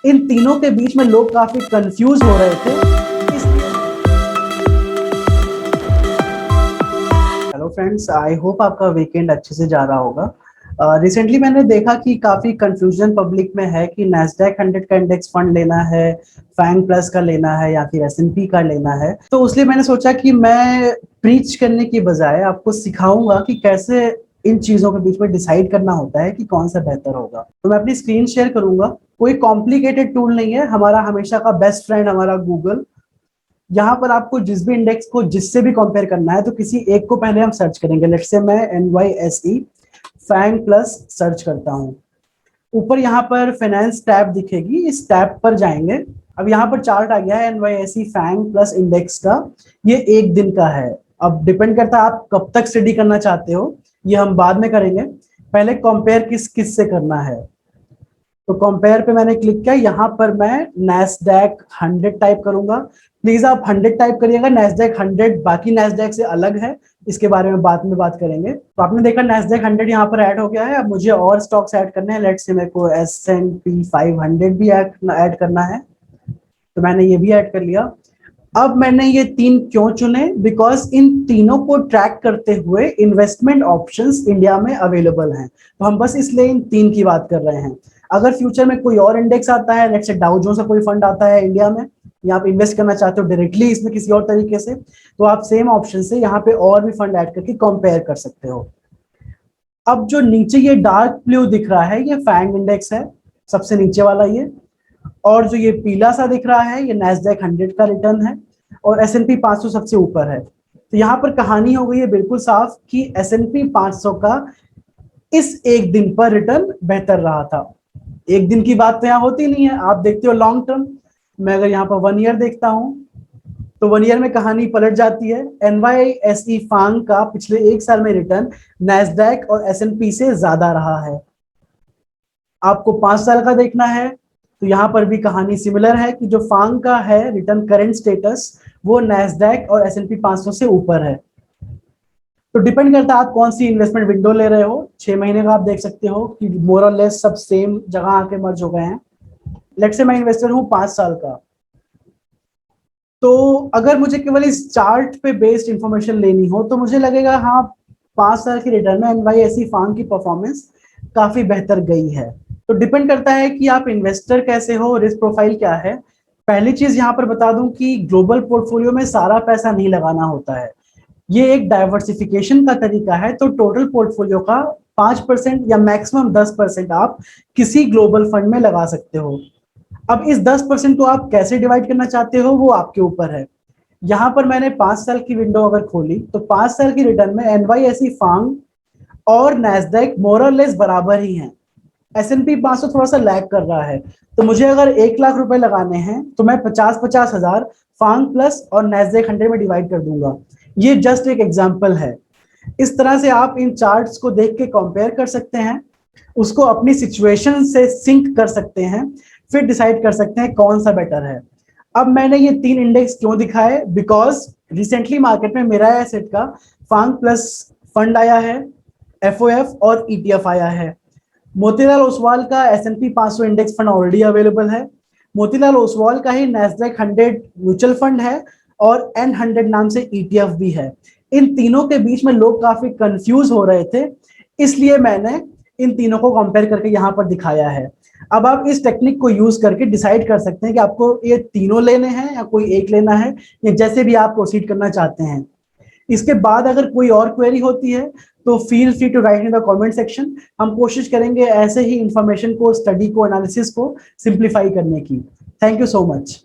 इन तीनों के बीच में लोग काफी कंफ्यूज हो रहे थे। हेलो फ्रेंड्स, आई होप आपका वीकेंड अच्छे से जा रहा होगा। रिसेंटली मैंने देखा कि काफी कंफ्यूजन पब्लिक में है कि नैस्डैक 100 का इंडेक्स फंड लेना है, फैंग प्लस का लेना है या फिर एस&पी का लेना है। तो इसलिए मैंने सोचा कि मैं प्रीच करने की बजाय आपको सिखाऊंगा कि कैसे इन चीजों के बीच में डिसाइड करना होता है कि कौन सा बेहतर होगा। तो मैं अपनी स्क्रीन शेयर करूंगा। कोई कॉम्प्लिकेटेड टूल नहीं है, हमारा हमेशा का बेस्ट फ्रेंड हमारा गूगल। यहाँ पर आपको जिस भी इंडेक्स को जिससे भी कंपेयर करना है तो किसी एक को पहले हम सर्च करेंगे। लेट्स से मैं NYSE फैंग प्लस सर्च करता हूँ। ऊपर यहाँ पर फाइनेंस टैब दिखेगी, इस टैब पर जाएंगे। अब यहाँ पर चार्ट आ गया है NYSE फैंग प्लस इंडेक्स का। ये एक दिन का है। अब डिपेंड करता है आप कब तक स्टडी करना चाहते हो, ये हम बाद में करेंगे। पहले कंपेयर किस किस से करना है, तो कंपेयर पे मैंने क्लिक किया। यहाँ पर मैं नैस्डैक 100 टाइप करूंगा। प्लीज आप 100 टाइप करिएगा, नैस्डैक 100 बाकी नैस्डैक से अलग है, इसके बारे में बाद में बात करेंगे। तो आपने देखा नैस्डैक 100 यहाँ पर ऐड हो गया है। अब मुझे और स्टॉक्स ऐड करने हैं। लेट्स से मेरे को S&P 500 भी ऐड करना है, तो मैंने ये भी ऐड कर लिया। अब मैंने ये तीन क्यों चुने, बिकॉज इन तीनों को ट्रैक करते हुए इन्वेस्टमेंट ऑप्शंस इंडिया में अवेलेबल हैं। तो हम बस इसलिए इन तीन की बात कर रहे हैं। अगर फ्यूचर में कोई और इंडेक्स आता है, लेट्स से डाउ जोन्स का कोई फंड आता है इंडिया में, या आप इन्वेस्ट करना चाहते हो डायरेक्टली इसमें किसी और तरीके से, तो आप सेम ऑप्शन से यहाँ पे और भी फंड ऐड करके कंपेयर कर सकते हो। अब जो नीचे ये डार्क ब्लू दिख रहा है, ये फैंग इंडेक्स है, सबसे नीचे वाला ये। और जो ये पीला सा दिख रहा है, ये नैस्डैक 100 का रिटर्न है। और S&P 500 सबसे ऊपर है। तो यहाँ पर कहानी हो गई है बिल्कुल साफ कि S&P 500 का इस एक दिन पर रिटर्न बेहतर रहा था। एक दिन की बात तो यहाँ होती नहीं है, आप देखते हो लॉन्ग टर्म। मैं अगर यहाँ पर 1 ईयर देखता हूँ तो 1 ईयर में कहानी पलट जाती है। NYSE फांग का पिछले एक साल में रिटर्न नैस्डैक और S&P से ज्यादा रहा है। आपको 5 साल का देखना है तो यहाँ पर भी कहानी सिमिलर है कि जो फांग का है रिटर्न करंट स्टेटस, वो नैस्डैक और S&P 500 से ऊपर है। तो डिपेंड करता है आप कौन सी इन्वेस्टमेंट विंडो ले रहे हो। 6 महीने का आप देख सकते हो कि मोर और लेस सब सेम जगह आके मर्ज हो गए हैं। लेट्स से मैं इन्वेस्टर हूँ 5 साल का, तो अगर मुझे केवल इस चार्ट पे बेस्ड इंफॉर्मेशन लेनी हो तो मुझे लगेगा हाँ, 5 साल की रिटर्न में NYSE फांग की परफॉर्मेंस काफी बेहतर गई है। तो डिपेंड करता है कि आप इन्वेस्टर कैसे हो, रिस्क प्रोफाइल क्या है। पहली चीज यहाँ पर बता दूं कि ग्लोबल पोर्टफोलियो में सारा पैसा नहीं लगाना होता है, ये एक डाइवर्सिफिकेशन का तरीका है। तो टोटल पोर्टफोलियो का 5% या मैक्सिमम 10% आप किसी ग्लोबल फंड में लगा सकते हो। अब इस 10% को आप कैसे डिवाइड करना चाहते हो वो आपके ऊपर है। यहाँ पर मैंने 5 साल की विंडो अगर खोली तो 5 साल की रिटर्न में NYSE फांग और नैस्डैक मोर और लेस बराबर ही हैं। S&P 500 थोड़ा सा लैग कर रहा है। तो मुझे अगर 1 लाख रुपए लगाने हैं तो मैं 50-50 हजार फांग प्लस और नैस्डैक 100 में डिवाइड कर दूंगा। ये जस्ट एक एग्जाम्पल है। इस तरह से आप इन चार्ट्स को देख के कंपेयर कर सकते हैं, उसको अपनी सिचुएशन से सिंक कर सकते हैं, फिर डिसाइड कर सकते हैं कौन सा बेटर है। अब मैंने ये 3 इंडेक्स क्यों दिखाए, बिकॉज रिसेंटली मार्केट में मेरा एसेट का फांग प्लस फंड आया है, FOF और ETF आया है। मोतीलाल ओसवाल का S&P 500 index fund already available है। मोतीलाल ओसवाल का ही नैस्डैक 100 म्यूचुअल फंड है और N100 नाम से ETF भी है। इन तीनों के बीच में लोग काफी कंफ्यूज हो रहे थे, इसलिए मैंने इन तीनों को कंपेयर करके यहाँ पर दिखाया है। अब आप इस टेक्निक को यूज करके डिसाइड कर सकते हैं कि आपको ये तीनों लेने हैं या कोई एक लेना है, या जैसे भी आप प्रोसीड करना चाहते हैं। इसके बाद अगर कोई और क्वेरी होती है तो feel free to write in the comment section. हम कोशिश करेंगे ऐसे ही इंफॉर्मेशन को, स्टडी को, एनालिसिस को सिंप्लीफाई करने की। Thank you so much.